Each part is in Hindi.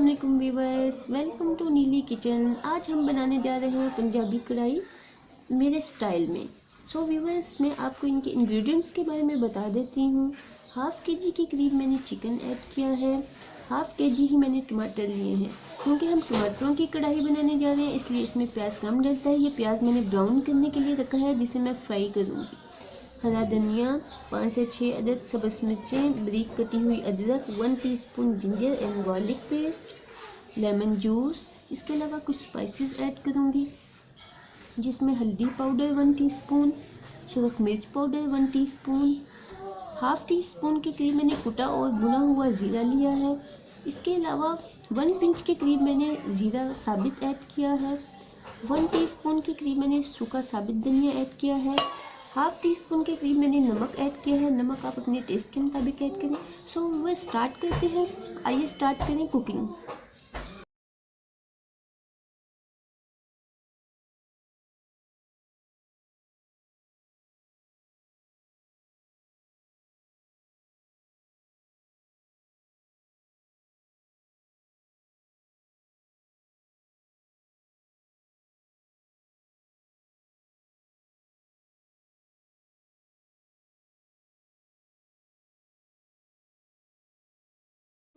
अस्सलामुअलैकुम व्यूअर्स, वेलकम टू नीली किचन। आज हम बनाने जा रहे हैं पंजाबी कढ़ाई मेरे स्टाइल में। सो व्यूअर्स, मैं आपको इनके इंग्रेडिएंट्स के बारे में बता देती हूँ। हाफ के जी के करीब मैंने चिकन ऐड किया है, हाफ के जी ही मैंने टमाटर लिए हैं। क्योंकि हम टमाटरों की कढ़ाई बनाने जा रहे हैं इसलिए इसमें प्याज कम डलता है। ये प्याज मैंने ब्राउन करने के लिए रखा है जिसे मैं फ्राई करूँगी। हरा धनिया, 5 से 6 अदद सब्ज़ मिर्चें, बारीक कटी हुई अदरक, 1 teaspoon ginger and garlic paste, lemon juice. इसके अलावा कुछ स्पाइसेस ऐड करूँगी जिसमें हल्दी पाउडर 1 टीस्पून, सुरख मिर्च powder 1 teaspoon, half tea spoon के करीब मैंने कुटा और भुना हुआ ज़ीरा लिया है। इसके अलावा 1 पिंच के करीब मैंने ज़ीरा साबित ऐड किया है। 1 टीस्पून के करीब मैंने सूखा साबित धनिया ऐड किया है। हाफ टी स्पून के करीब मैंने नमक ऐड किया है। नमक आप अपने टेस्ट के मुताबिक ऐड करें। सो वह स्टार्ट करते हैं। आइए स्टार्ट करें कुकिंग।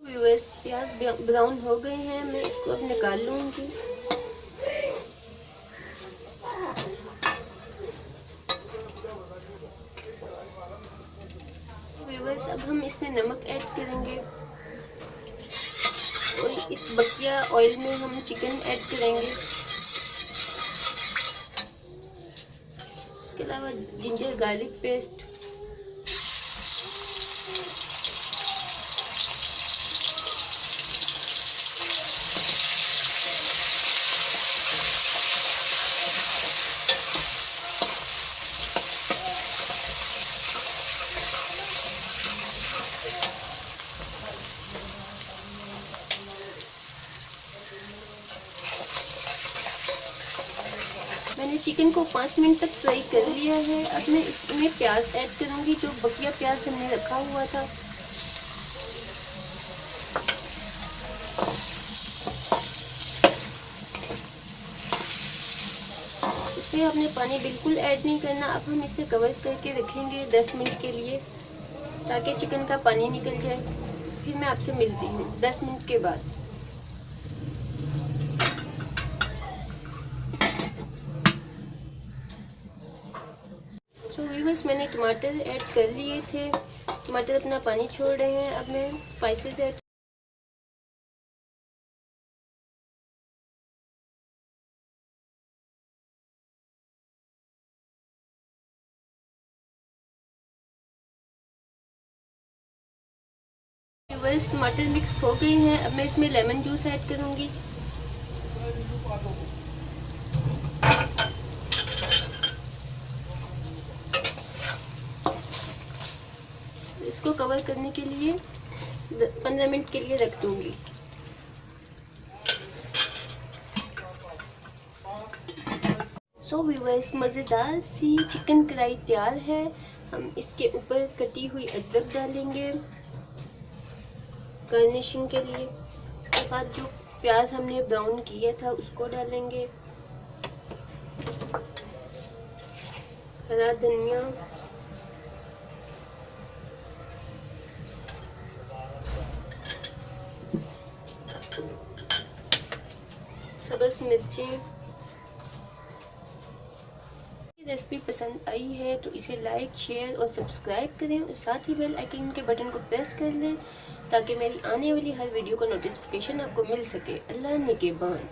व्यूअर्स, प्याज ब्राउन हो गए हैं, मैं इसको अब निकाल लूँगी। व्यूअर्स, अब हम इसमें नमक ऐड करेंगे और इस बकिया ऑयल में हम चिकन ऐड करेंगे। इसके अलावा जिंजर गार्लिक पेस्ट, मैंने चिकन को 5 मिनट तक फ्राई कर लिया है। अब मैं इसमें प्याज ऐड करूंगी, जो बकिया प्याज हमने रखा हुआ था। इसमें आपने पानी बिल्कुल ऐड नहीं करना। अब हम इसे कवर करके रखेंगे 10 मिनट के लिए ताकि चिकन का पानी निकल जाए। फिर मैं आपसे मिलती हूँ 10 मिनट के बाद। तो व्यूअर्स, मैंने टमाटर ऐड कर लिए थे। टमाटर अपना पानी छोड़ रहे हैं। अब मैं स्पाइसेस ऐड व्यूअर्स, टमाटर मिक्स हो गए हैं। अब मैं इसमें लेमन जूस ऐड करूंगी। इसको कवर करने के लिए 15 मिनट के लिए रख दूंगी। सो व्यूअर्स, मज़ेदार सी चिकन कढ़ाई तैयार है। हम इसके ऊपर कटी हुई अदरक डालेंगे गार्निशिंग के लिए। इसके बाद जो प्याज हमने ब्राउन किया था उसको डालेंगे। हरा धनिया, सब्ज़ मिर्चें। रेसिपी पसंद आई है तो इसे लाइक, शेयर और सब्सक्राइब करें और साथ ही बेल आइकन के बटन को प्रेस कर लें ताकि मेरी आने वाली हर वीडियो का नोटिफिकेशन आपको मिल सके। अल्लाह निगहबान।